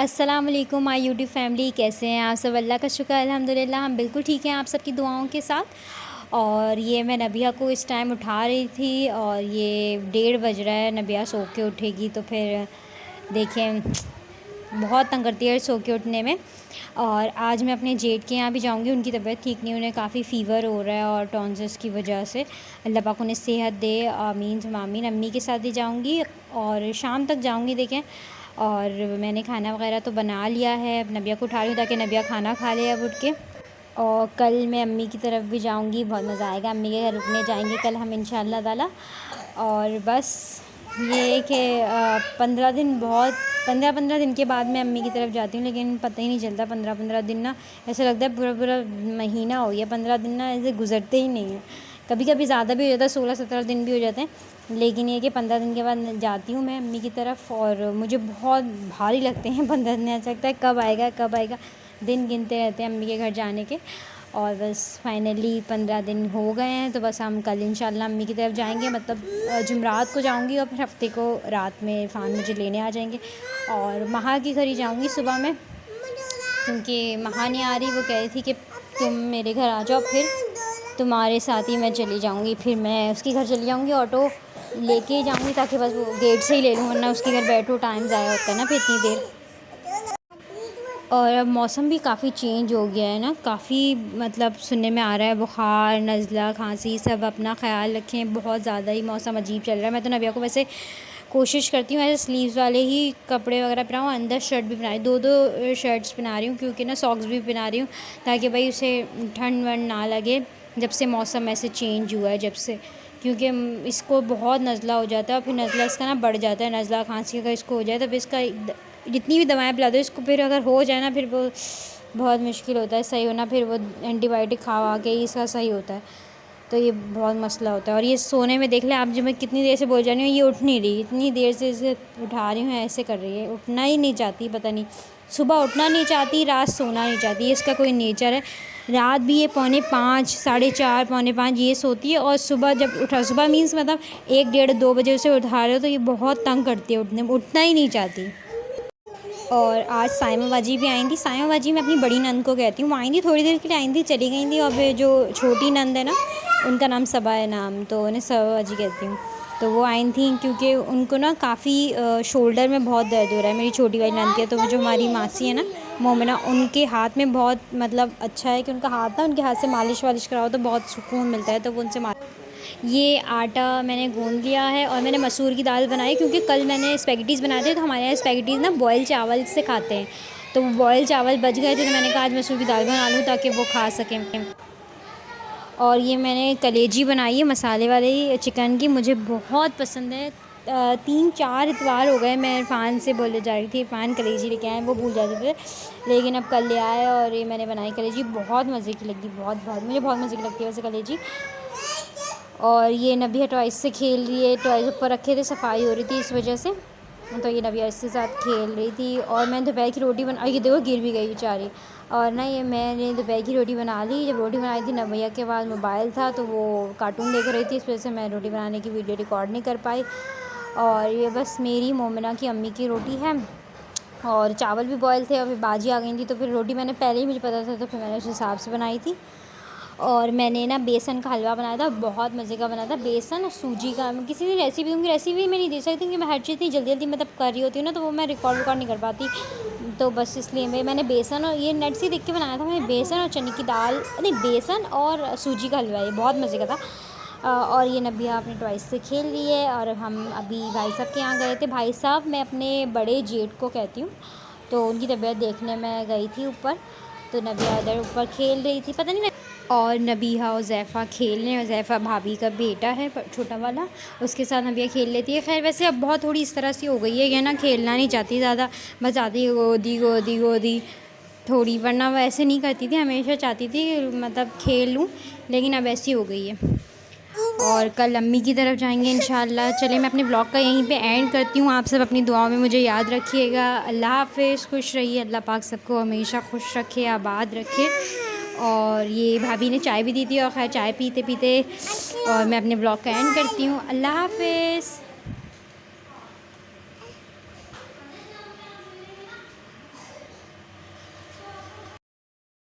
अस्सलाम वालेकुम my YouTube family, कैसे हैं आप सब? अल्लाह का शुक्र अल्हम्दुलिल्लाह, हम बिल्कुल ठीक हैं आप सबकी दुआओं के साथ। और ये मैं नबिया को इस टाइम उठा रही थी और ये 1:30 बज रहा है। नबिया सो के उठेगी तो फिर देखें, बहुत तंग करती है सो के उठने में। और आज मैं अपने जेठ के यहाँ भी जाऊँगी, उनकी तबीयत ठीक नहीं, उन्हें काफ़ी फ़ीवर हो रहा है और टॉन्सिस की वजह से। अल्लाह पाक उन्हें सेहत दे, आमीन सुम्मा आमीन। अम्मी के साथ ही जाऊँगी और शाम तक जाऊँगी देखें। और मैंने खाना वगैरह तो बना लिया है, अब नबिया को उठा रही हूँ ताकि नबिया खाना खा ले अब उठ के। और कल मैं अम्मी की तरफ भी जाऊँगी, बहुत मज़ा आएगा। अम्मी के घर रुकने जाएंगे कल हम इंशाअल्लाह ताला। और बस ये है कि 15 दिन के बाद मैं अम्मी की तरफ जाती हूँ, लेकिन पता ही नहीं चलता 15 दिन ना, ऐसा लगता है पूरा पूरा महीना हो गया। 15 दिन ना ऐसे गुजरते ही नहीं हैं। कभी कभी ज़्यादा भी हो जाता है, 16-17 दिन भी हो जाते हैं, लेकिन ये कि 15 दिन के बाद जाती हूँ मैं अम्मी की तरफ। और मुझे बहुत भारी लगते हैं 15 दिन, ऐसा लगता है कब आएगा कब आएगा, दिन गिनते रहते हैं अम्मी के घर जाने के। और बस फाइनली 15 दिन हो गए हैं, तो बस हम कल इंशाल्लाह अम्मी की तरफ जाएंगे। मतलब जुमरात को जाऊंगी और फिर हफ्ते को रात में फ़ान मुझे लेने आ जाएंगे। और महा की घर ही जाऊंगी सुबह में, क्योंकि महा नहीं आ रही। वो कह रही थी कि तुम मेरे घर आ जाओ, फिर तुम्हारे साथ ही मैं चली जाऊंगी। फिर मैं उसके घर चली जाऊंगी, ऑटो लेके ही जाऊंगी ताकि बस वो गेट से ही ले लूँ, वरना उसके घर बैठो टाइम ज़ाया होता है ना फिर इतनी देर। और अब मौसम भी काफ़ी चेंज हो गया है ना, काफ़ी मतलब सुनने में आ रहा है बुखार, नज़ला, खांसी, सब अपना ख़्याल रखें। बहुत ज़्यादा ही मौसम अजीब चल रहा है। मैं तो नबिया को वैसे कोशिश करती हूँ ऐसे स्लीव्स वाले ही कपड़े वगैरह पहनाऊँ, अंदर शर्ट भी पहनाई, दो शर्ट्स पहना रही हूँ, क्योंकि ना सॉक्स भी पहना रही हूँ ताकि भाई उसे ठंड वंड ना लगे जब से मौसम ऐसे चेंज हुआ है जब से। क्योंकि इसको बहुत नज़ला हो जाता है और फिर नज़ला इसका ना बढ़ जाता है। नज़ला खांसी अगर इसको हो जाए तो फिर इसका जितनी भी दवाएं पिला दो इसको, फिर अगर हो जाए ना फिर वो बहुत मुश्किल होता है सही होना। फिर वो एंटीबायोटिक खा के ही इसका सही होता है, तो ये बहुत मसला होता है। और ये सोने में देख लें आप, जो मैं कितनी देर से बोल जा रही हूँ, ये उठ नहीं रही, इतनी देर से इसे उठा रही हूँ, ऐसे कर रही है, उठना ही नहीं चाहती। पता नहीं, सुबह उठना नहीं चाहती, रात सोना नहीं चाहती, ये इसका कोई नेचर है। रात भी ये 4:45, 4:30, 4:45 ये सोती है, और सुबह जब उठा, सुबह मीन्स मतलब 1, 1:30, 2 बजे उसे उठा रहे हो तो ये बहुत तंग करती है उठने में, उठना ही नहीं चाहती। और आज साइमा बाजी भी आई थी। साइमा बाजी मैं अपनी बड़ी नंद को कहती हूँ, वो आई थी थोड़ी देर के लिए, आई थी चली गई थी। और जो छोटी नंद है ना, उनका नाम सबा है नाम, तो उन्हें सबा बाजी कहती हूँ। तो वो आई थी क्योंकि उनको ना काफ़ी शोल्डर में बहुत दर्द हो रहा है, मेरी छोटी वाली नंद के। तो वो जो हमारी मासी है ना मोमिना, उनके हाथ में बहुत मतलब अच्छा है कि उनका हाथ ना, उनके हाथ से मालिश वालिश कराओ तो बहुत सुकून मिलता है, तो वो उनसे ये आटा मैंने गूँध लिया है और मैंने मसूर की दाल बनाई, क्योंकि कल मैंने स्पैगेटीज़ बनाए थे। तो हमारे यहाँ स्पैगेटीज़ ना बॉयल चावल से खाते हैं, तो बॉयल चावल बच गए थे, तो मैंने कहा आज मसूर की दाल बना लूँ ताकि वो खा सकें। और ये मैंने कलेजी बनाई है मसाले वाली चिकन की, मुझे बहुत पसंद है। 3-4 इतवार हो गए मैं इरफान से बोले जा रही थी इरफान कलेजी लेके आए, वो भूल जाते थे, लेकिन अब कल ले आए और ये मैंने बनाई कलेजी। बहुत मज़े की लगी, बहुत मुझे बहुत मज़े की लगती है वैसे कलेजी। और ये नबिया टॉयज़ से खेल रही है, टॉयज़ ऊपर रखे थे, सफाई हो रही थी इस वजह से, तो ये नबिया इसके साथ खेल रही थी। और मैं दोपहर की रोटी बना, ये देखो गिर भी गई बेचारी। और ना ये मैंने दोपहर की रोटी बना ली। जब रोटी बनाई थी नबिया के पास मोबाइल था, तो वो कार्टून देख रही थी, इस वजह से मैं रोटी बनाने की वीडियो रिकॉर्ड नहीं कर पाई। और ये बस मेरी मोमिना की अम्मी की रोटी है, और चावल भी बॉयल थे, और फिर बाजी आ गई थी, तो फिर रोटी मैंने पहले ही मुझे पता था, तो फिर मैंने उस हिसाब से बनाई थी। और मैंने ना बेसन का हलवा बनाया था, बहुत मज़े का बना था। बेसन और सूजी का, मैं किसी ने रेसिपी दूँगी, रेसिपी मैं नहीं दे सकती क्योंकि मैं हर चीज़ इतनी जल्दी मतलब कर रही होती हूँ ना, तो वो मैं रिकॉर्ड नहीं कर पाती। तो बस इसलिए मैंने बेसन और ये नेट से देख के बनाया था। मैंने बेसन और चने की दाल, नहीं बेसन और सूजी का हलवा, ये बहुत मज़े का था। और ये नबिया अपने टॉयज़ से खेल रही है। और हम अभी भाई साहब के यहाँ गए थे। भाई साहब मैं अपने बड़े जेठ को कहती हूँ, तो उनकी तबीयत देखने में गई थी ऊपर, तो नबिया इधर ऊपर खेल रही थी, पता नहीं। और नबीहा और ज़ैफ़ा खेल रहे हैं, और ज़ैफ़ा भाभी का बेटा है छोटा वाला, उसके साथ नबिया खेल लेती है। खैर वैसे अब बहुत थोड़ी इस तरह सी हो गई है कि ना खेलना नहीं चाहती ज़्यादा, बस आती है गोदी गोदी गोदी थोड़ी, वरना वो ऐसे नहीं करती थी, हमेशा चाहती थी मतलब खेल लूँ, लेकिन अब ऐसी हो गई है। और कल अम्मी की तरफ जाएंगे इंशाल्लाह। चले मैं अपने ब्लॉग का यहीं पे एंड करती हूँ। आप सब अपनी दुआओं में मुझे याद रखिएगा। अल्लाह हाफ़िज़, खुश रहिए, अल्लाह पाक सबको हमेशा खुश रखे, आबाद रखे। और ये भाभी ने चाय भी दी थी, और खैर चाय पीते पीते और मैं अपने ब्लॉग का एंड करती हूँ। अल्लाह हाफ़िज़।